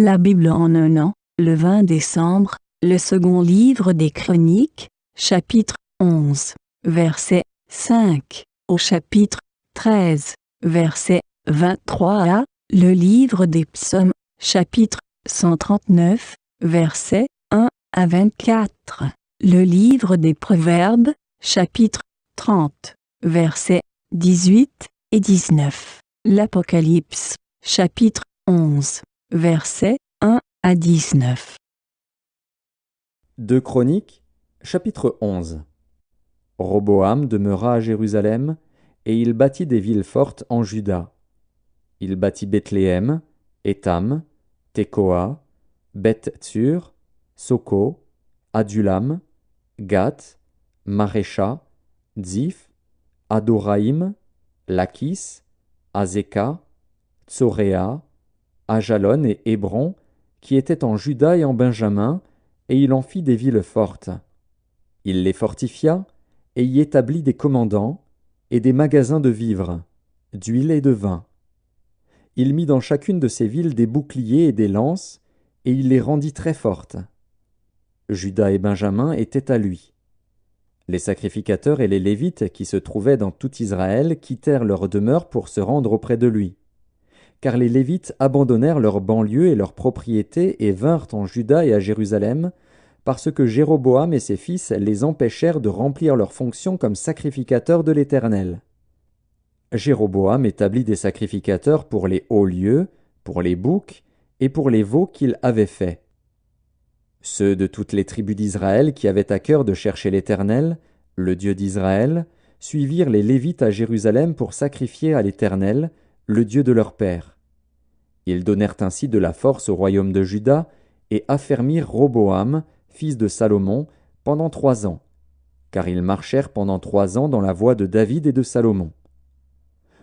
La Bible en un an, le 20 décembre, le second livre des Chroniques, chapitre 11, verset 5, au chapitre 13, verset 23 à, le livre des Psaumes, chapitre 139, verset 1 à 24, le livre des Proverbes, chapitre 30, versets 18 et 19, l'Apocalypse, chapitre 11, versets 1 à 19. 2 Chroniques, chapitre 11. Roboam demeura à Jérusalem, et il bâtit des villes fortes en Juda. Il bâtit Bethléem, Étam, Tekoa, Beth-Tsur, Soko, Adulam, Gath, Marécha, Dzif, Adoraïm, Lakis, Azeka, Tsoréa, Ajalon et Hébron, qui étaient en Juda et en Benjamin, et il en fit des villes fortes. Il les fortifia, et y établit des commandants, et des magasins de vivres, d'huile et de vin. Il mit dans chacune de ces villes des boucliers et des lances, et il les rendit très fortes. Juda et Benjamin étaient à lui. Les sacrificateurs et les Lévites qui se trouvaient dans tout Israël quittèrent leur demeure pour se rendre auprès de lui. Car les Lévites abandonnèrent leurs banlieues et leurs propriétés et vinrent en Juda et à Jérusalem, parce que Jéroboam et ses fils les empêchèrent de remplir leurs fonctions comme sacrificateurs de l'Éternel. Jéroboam établit des sacrificateurs pour les hauts lieux, pour les boucs et pour les veaux qu'il avait faits. Ceux de toutes les tribus d'Israël qui avaient à cœur de chercher l'Éternel, le Dieu d'Israël, suivirent les Lévites à Jérusalem pour sacrifier à l'Éternel, le Dieu de leur père. Ils donnèrent ainsi de la force au royaume de Juda et affermirent Roboam, fils de Salomon, pendant 3 ans, car ils marchèrent pendant 3 ans dans la voie de David et de Salomon.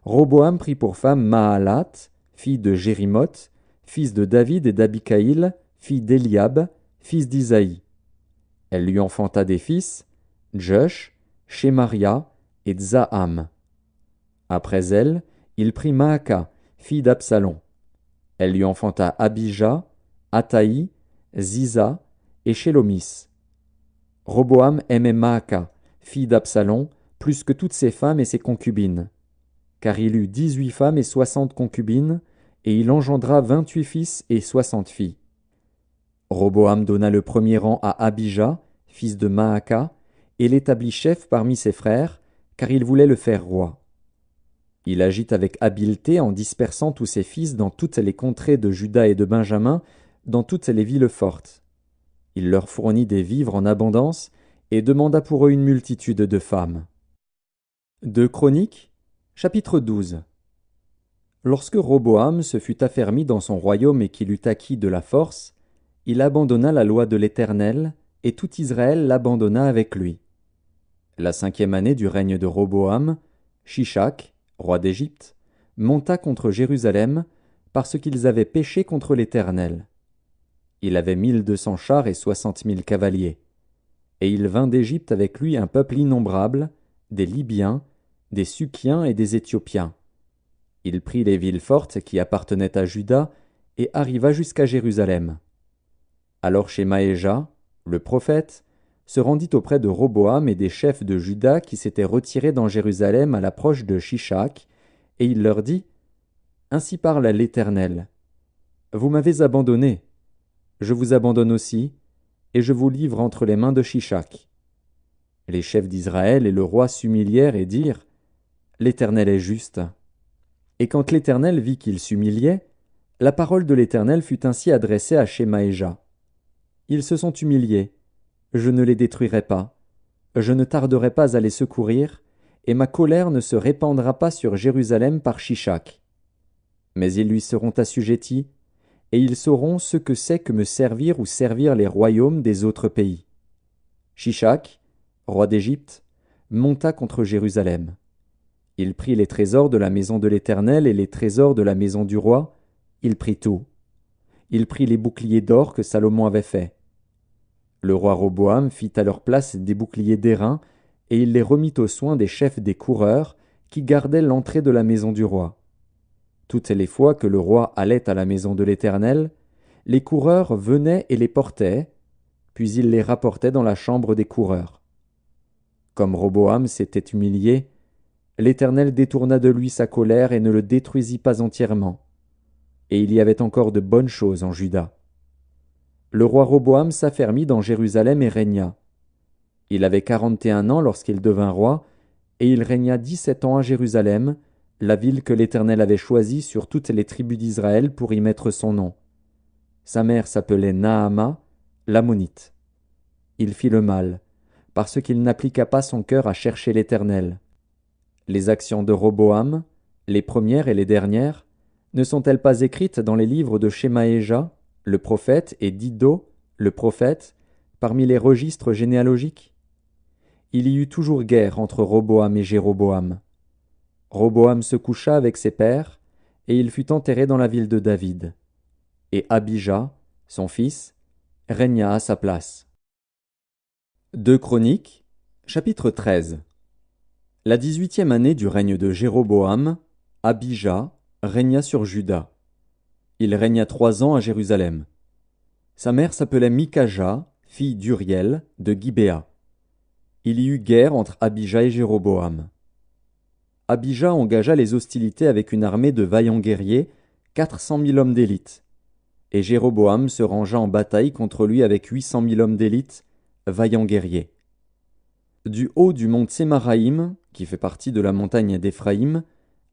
Roboam prit pour femme Mahalat, fille de Jérimoth, fils de David et d'Abikaïl, fille d'Éliab, fils d'Isaïe. Elle lui enfanta des fils, Josh, Shemaria et Tzaham. Après elle, il prit Maaka, fille d'Absalom. Elle lui enfanta Abijah, Ataï, Ziza et Shélomis. Roboam aimait Maaka, fille d'Absalom, plus que toutes ses femmes et ses concubines. Car il eut 18 femmes et 60 concubines, et il engendra 28 fils et 60 filles. Roboam donna le premier rang à Abijah, fils de Maaka, et l'établit chef parmi ses frères, car il voulait le faire roi. Il agit avec habileté en dispersant tous ses fils dans toutes les contrées de Juda et de Benjamin, dans toutes les villes fortes. Il leur fournit des vivres en abondance, et demanda pour eux une multitude de femmes. 2 Chroniques, chapitre 12. Lorsque Roboam se fut affermi dans son royaume et qu'il eut acquis de la force, il abandonna la loi de l'Éternel, et tout Israël l'abandonna avec lui. La 5e année du règne de Roboam, Shishak, roi d'Égypte, monta contre Jérusalem, parce qu'ils avaient péché contre l'Éternel. Il avait 1200 chars et 60 000 cavaliers. Et il vint d'Égypte avec lui un peuple innombrable, des Libyens, des Sukiens et des Éthiopiens. Il prit les villes fortes qui appartenaient à Juda, et arriva jusqu'à Jérusalem. Alors Shemaéja, le prophète, se rendit auprès de Roboam et des chefs de Juda qui s'étaient retirés dans Jérusalem à l'approche de Shishak, et il leur dit : Ainsi parle l'Éternel. Vous m'avez abandonné, je vous abandonne aussi, et je vous livre entre les mains de Shishak. Les chefs d'Israël et le roi s'humilièrent et dirent : L'Éternel est juste. Et quand l'Éternel vit qu'il s'humiliait, la parole de l'Éternel fut ainsi adressée à Shemaéja. Ils se sont humiliés, je ne les détruirai pas, je ne tarderai pas à les secourir, et ma colère ne se répandra pas sur Jérusalem par Shishak. Mais ils lui seront assujettis, et ils sauront ce que c'est que me servir ou servir les royaumes des autres pays. Shishak, roi d'Égypte, monta contre Jérusalem. Il prit les trésors de la maison de l'Éternel et les trésors de la maison du roi, il prit tout. Il prit les boucliers d'or que Salomon avait faits. Le roi Roboam fit à leur place des boucliers d'airain, et il les remit aux soins des chefs des coureurs, qui gardaient l'entrée de la maison du roi. Toutes les fois que le roi allait à la maison de l'Éternel, les coureurs venaient et les portaient, puis ils les rapportaient dans la chambre des coureurs. Comme Roboam s'était humilié, l'Éternel détourna de lui sa colère et ne le détruisit pas entièrement. Et il y avait encore de bonnes choses en Juda. Le roi Roboam s'affermit dans Jérusalem et régna. Il avait 41 ans lorsqu'il devint roi, et il régna 17 ans à Jérusalem, la ville que l'Éternel avait choisie sur toutes les tribus d'Israël pour y mettre son nom. Sa mère s'appelait Naama, l'Ammonite. Il fit le mal, parce qu'il n'appliqua pas son cœur à chercher l'Éternel. Les actions de Roboam, les premières et les dernières, ne sont-elles pas écrites dans les livres de Shemaéja, le prophète, et d'Iddo, le prophète, parmi les registres généalogiques? Il y eut toujours guerre entre Roboam et Jéroboam. Roboam se coucha avec ses pères, et il fut enterré dans la ville de David. Et Abija, son fils, régna à sa place. 2 Chroniques, chapitre 13. La 18e année du règne de Jéroboam, Abija régna sur Juda. Il régna 3 ans à Jérusalem. Sa mère s'appelait Mikaja, fille d'Uriel, de Gibéa. Il y eut guerre entre Abija et Jéroboam. Abija engagea les hostilités avec une armée de vaillants guerriers, 400 000 hommes d'élite. Et Jéroboam se rangea en bataille contre lui avec 800 000 hommes d'élite, vaillants guerriers. Du haut du mont Tsémaraïm, qui fait partie de la montagne d'Éphraïm,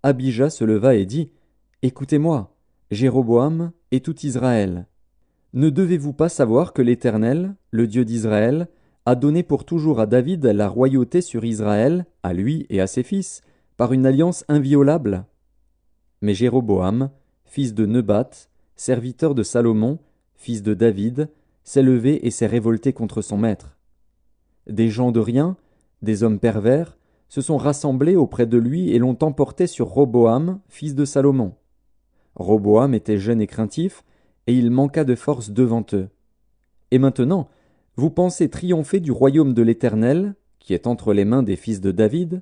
Abija se leva et dit : « Écoutez-moi, Jéroboam et tout Israël. Ne devez-vous pas savoir que l'Éternel, le Dieu d'Israël, a donné pour toujours à David la royauté sur Israël, à lui et à ses fils, par une alliance inviolable ? Mais Jéroboam, fils de Nebat, serviteur de Salomon, fils de David, s'est levé et s'est révolté contre son maître. Des gens de rien, des hommes pervers, se sont rassemblés auprès de lui et l'ont emporté sur Roboam, fils de Salomon. Roboam était jeune et craintif, et il manqua de force devant eux. Et maintenant, vous pensez triompher du royaume de l'Éternel, qui est entre les mains des fils de David,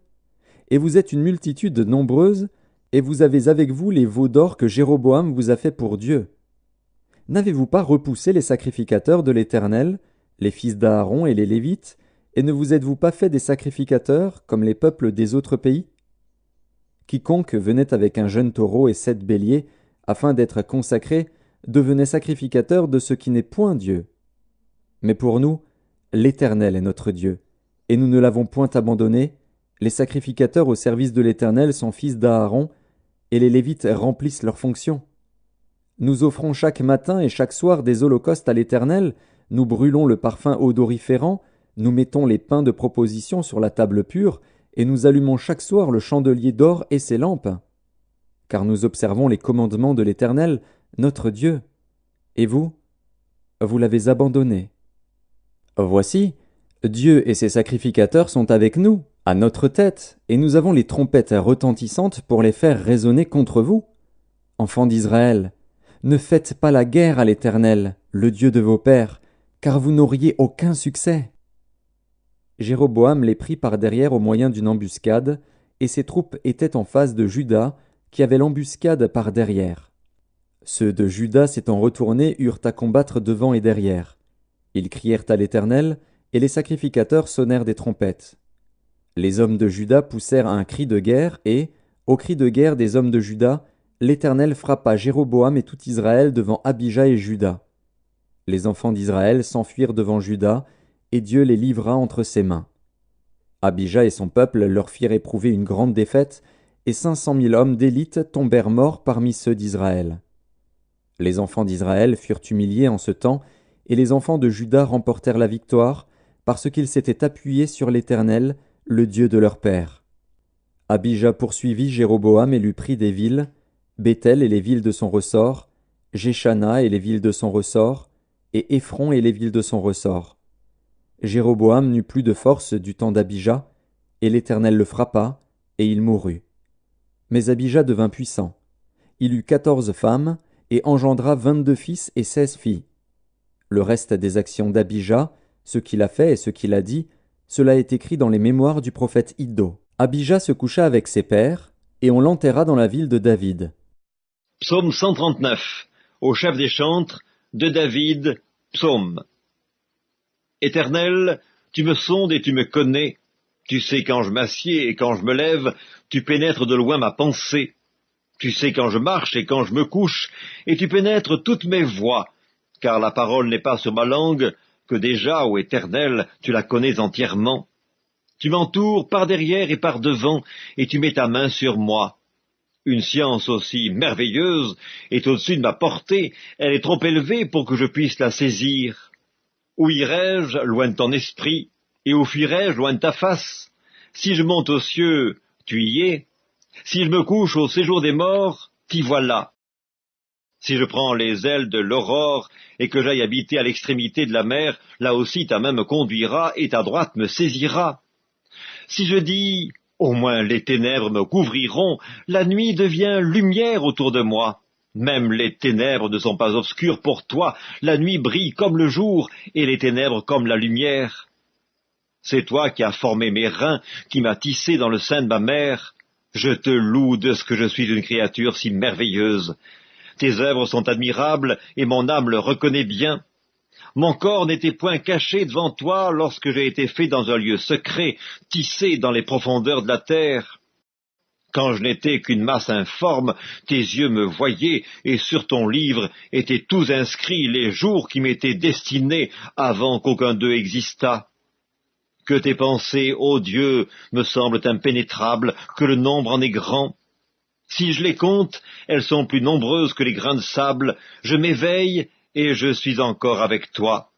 et vous êtes une multitude nombreuse, et vous avez avec vous les veaux d'or que Jéroboam vous a fait pour Dieu. N'avez-vous pas repoussé les sacrificateurs de l'Éternel, les fils d'Aaron et les Lévites, et ne vous êtes-vous pas fait des sacrificateurs, comme les peuples des autres pays ? Quiconque venait avec un jeune taureau et 7 béliers, afin d'être consacré, devenait sacrificateur de ce qui n'est point Dieu. Mais pour nous, l'Éternel est notre Dieu, et nous ne l'avons point abandonné. Les sacrificateurs au service de l'Éternel sont fils d'Aaron, et les Lévites remplissent leurs fonctions. Nous offrons chaque matin et chaque soir des holocaustes à l'Éternel, nous brûlons le parfum odoriférant, nous mettons les pains de proposition sur la table pure, et nous allumons chaque soir le chandelier d'or et ses lampes. Car nous observons les commandements de l'Éternel, notre Dieu. Et vous l'avez abandonné. Voici, Dieu et ses sacrificateurs sont avec nous, à notre tête, et nous avons les trompettes retentissantes pour les faire résonner contre vous. Enfants d'Israël, ne faites pas la guerre à l'Éternel, le Dieu de vos pères, car vous n'auriez aucun succès. Jéroboam les prit par derrière au moyen d'une embuscade, et ses troupes étaient en face de Juda, qui avait l'embuscade par derrière. Ceux de Juda s'étant retournés eurent à combattre devant et derrière. Ils crièrent à l'Éternel, et les sacrificateurs sonnèrent des trompettes. Les hommes de Juda poussèrent un cri de guerre, et, au cri de guerre des hommes de Juda, l'Éternel frappa Jéroboam et tout Israël devant Abija et Juda. Les enfants d'Israël s'enfuirent devant Juda, et Dieu les livra entre ses mains. Abija et son peuple leur firent éprouver une grande défaite, et 500 000 hommes d'élite tombèrent morts parmi ceux d'Israël. Les enfants d'Israël furent humiliés en ce temps, et les enfants de Juda remportèrent la victoire, parce qu'ils s'étaient appuyés sur l'Éternel, le Dieu de leur père. Abija poursuivit Jéroboam et lui prit des villes, Béthel et les villes de son ressort, Jéchana et les villes de son ressort, et Éphron et les villes de son ressort. Jéroboam n'eut plus de force du temps d'Abija, et l'Éternel le frappa, et il mourut. Mais Abija devint puissant. Il eut 14 femmes, et engendra 22 fils et 16 filles. Le reste des actions d'Abija, ce qu'il a fait et ce qu'il a dit, cela est écrit dans les mémoires du prophète Iddo. Abija se coucha avec ses pères, et on l'enterra dans la ville de David. Psaume 139. Au chef des chantres, de David, psaume. Éternel, tu me sondes et tu me connais. Tu sais quand je m'assieds et quand je me lève, tu pénètres de loin ma pensée. Tu sais quand je marche et quand je me couche, et tu pénètres toutes mes voies, car la parole n'est pas sur ma langue, que déjà, ô Éternel, tu la connais entièrement. Tu m'entoures par derrière et par devant, et tu mets ta main sur moi. Une science aussi merveilleuse est au-dessus de ma portée, elle est trop élevée pour que je puisse la saisir. Où irai-je loin de ton esprit, et où fuirai-je loin de ta face? Si je monte aux cieux, tu y es. Si je me couche au séjour des morts, t'y voilà. Si je prends les ailes de l'aurore, et que j'aille habiter à l'extrémité de la mer, là aussi ta main me conduira, et ta droite me saisira. Si je dis, au moins les ténèbres me couvriront, la nuit devient lumière autour de moi. Même les ténèbres ne sont pas obscures pour toi, la nuit brille comme le jour, et les ténèbres comme la lumière. C'est toi qui as formé mes reins, qui m'as tissé dans le sein de ma mère. Je te loue de ce que je suis une créature si merveilleuse. Tes œuvres sont admirables, et mon âme le reconnaît bien. Mon corps n'était point caché devant toi lorsque j'ai été fait dans un lieu secret, tissé dans les profondeurs de la terre. Quand je n'étais qu'une masse informe, tes yeux me voyaient, et sur ton livre étaient tous inscrits les jours qui m'étaient destinés avant qu'aucun d'eux existât. Que tes pensées, ô Dieu, me semblent impénétrables, que le nombre en est grand. Si je les compte, elles sont plus nombreuses que les grains de sable. Je m'éveille, et je suis encore avec toi.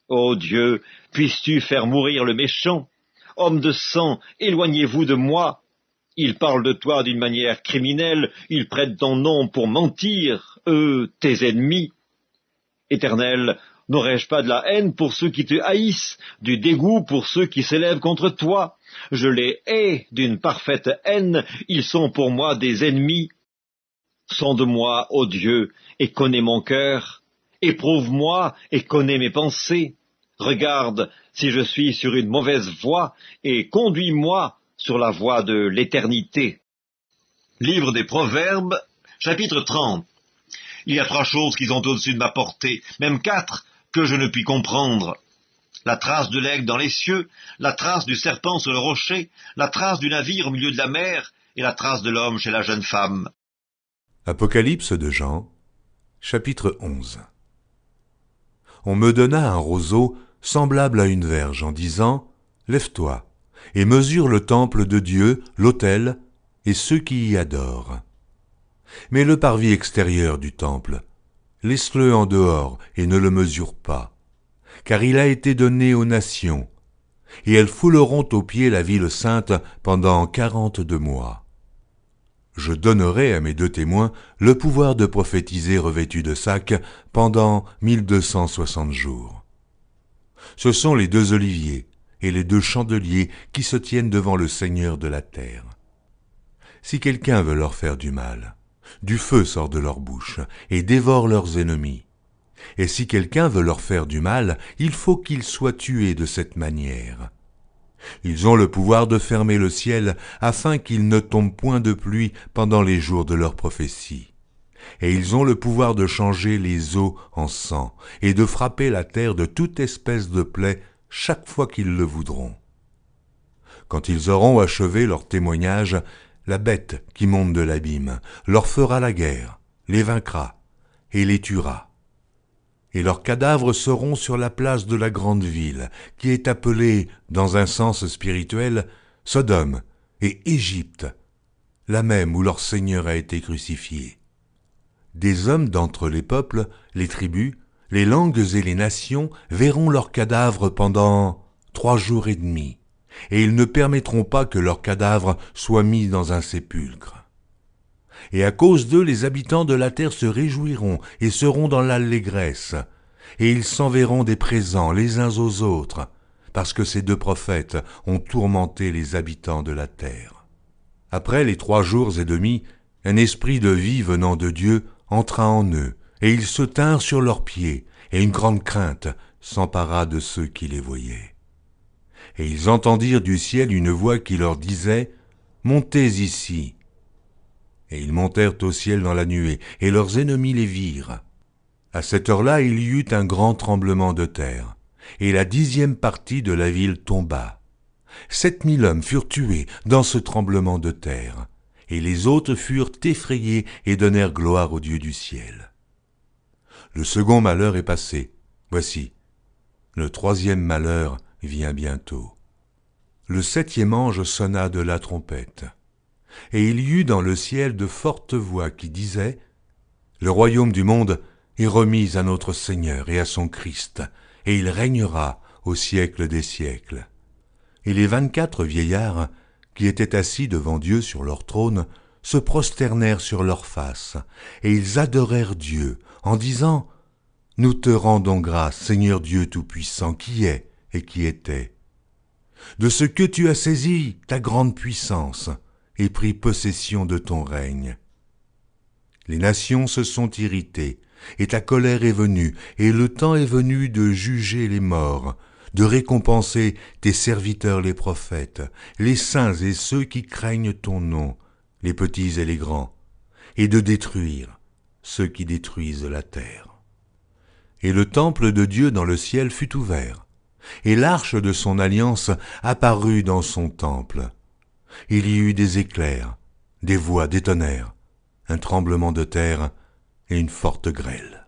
Ô Dieu, puisses-tu faire mourir le méchant? Homme de sang, éloignez-vous de moi. Ils parlent de toi d'une manière criminelle, ils prêtent ton nom pour mentir, eux, tes ennemis. Éternel, n'aurais-je pas de la haine pour ceux qui te haïssent, du dégoût pour ceux qui s'élèvent contre toi? Je les hais d'une parfaite haine, ils sont pour moi des ennemis. Sonde-moi, ô Dieu, et connais mon cœur. Éprouve-moi et connais mes pensées. Regarde si je suis sur une mauvaise voie, et conduis-moi sur la voie de l'éternité. Livre des Proverbes, chapitre 30. Il y a 3 choses qui sont au-dessus de ma portée, même 4, que je ne puis comprendre. La trace de l'aigle dans les cieux, la trace du serpent sur le rocher, la trace du navire au milieu de la mer, et la trace de l'homme chez la jeune femme. Apocalypse de Jean, chapitre 11. On me donna un roseau semblable à une verge en disant « Lève-toi et mesure le temple de Dieu, l'autel et ceux qui y adorent. Mais le parvis extérieur du temple, laisse-le en dehors et ne le mesure pas, car il a été donné aux nations, et elles fouleront aux pieds la ville sainte pendant 42 mois. Je donnerai à mes 2 témoins le pouvoir de prophétiser revêtus de sacs pendant 1260 jours. Ce sont les 2 oliviers et les 2 chandeliers qui se tiennent devant le Seigneur de la terre. Si quelqu'un veut leur faire du mal, du feu sort de leur bouche et dévore leurs ennemis. Et si quelqu'un veut leur faire du mal, il faut qu'ils soient tués de cette manière. Ils ont le pouvoir de fermer le ciel afin qu'il ne tombe point de pluie pendant les jours de leur prophétie. Et ils ont le pouvoir de changer les eaux en sang et de frapper la terre de toute espèce de plaie chaque fois qu'ils le voudront. Quand ils auront achevé leur témoignage, la bête qui monte de l'abîme leur fera la guerre, les vaincra et les tuera. Et leurs cadavres seront sur la place de la grande ville, qui est appelée, dans un sens spirituel, Sodome et Égypte, la même où leur Seigneur a été crucifié. Des hommes d'entre les peuples, les tribus, les langues et les nations verront leurs cadavres pendant 3 jours et demi, et ils ne permettront pas que leurs cadavres soient mis dans un sépulcre. Et à cause d'eux, les habitants de la terre se réjouiront et seront dans l'allégresse, et ils s'enverront des présents les uns aux autres, parce que ces 2 prophètes ont tourmenté les habitants de la terre. Après les 3 jours et demi, un esprit de vie venant de Dieu entra en eux, et ils se tinrent sur leurs pieds, et une grande crainte s'empara de ceux qui les voyaient. Et ils entendirent du ciel une voix qui leur disait « Montez ici !» Et ils montèrent au ciel dans la nuée, et leurs ennemis les virent. À cette heure-là, il y eut un grand tremblement de terre, et la 10e partie de la ville tomba. 7000 hommes furent tués dans ce tremblement de terre, et les autres furent effrayés et donnèrent gloire au Dieu du ciel. Le second malheur est passé. Voici, le 3e malheur vient bientôt. Le 7e ange sonna de la trompette, et il y eut dans le ciel de fortes voix qui disaient « Le royaume du monde est remis à notre Seigneur et à son Christ, et il régnera au siècle des siècles. » Et les 24 vieillards, qui étaient assis devant Dieu sur leur trône, se prosternèrent sur leurs faces, et ils adorèrent Dieu, en disant « Nous te rendons grâce, Seigneur Dieu Tout-Puissant, qui est et qui était, de ce que tu as saisi ta grande puissance et pris possession de ton règne. Les nations se sont irritées, et ta colère est venue, et le temps est venu de juger les morts, de récompenser tes serviteurs les prophètes, les saints et ceux qui craignent ton nom, les petits et les grands, et de détruire ceux qui détruisent la terre. Et le temple de Dieu dans le ciel fut ouvert, et l'arche de son alliance apparut dans son temple. Il y eut des éclairs, des voix, des tonnerres, un tremblement de terre et une forte grêle.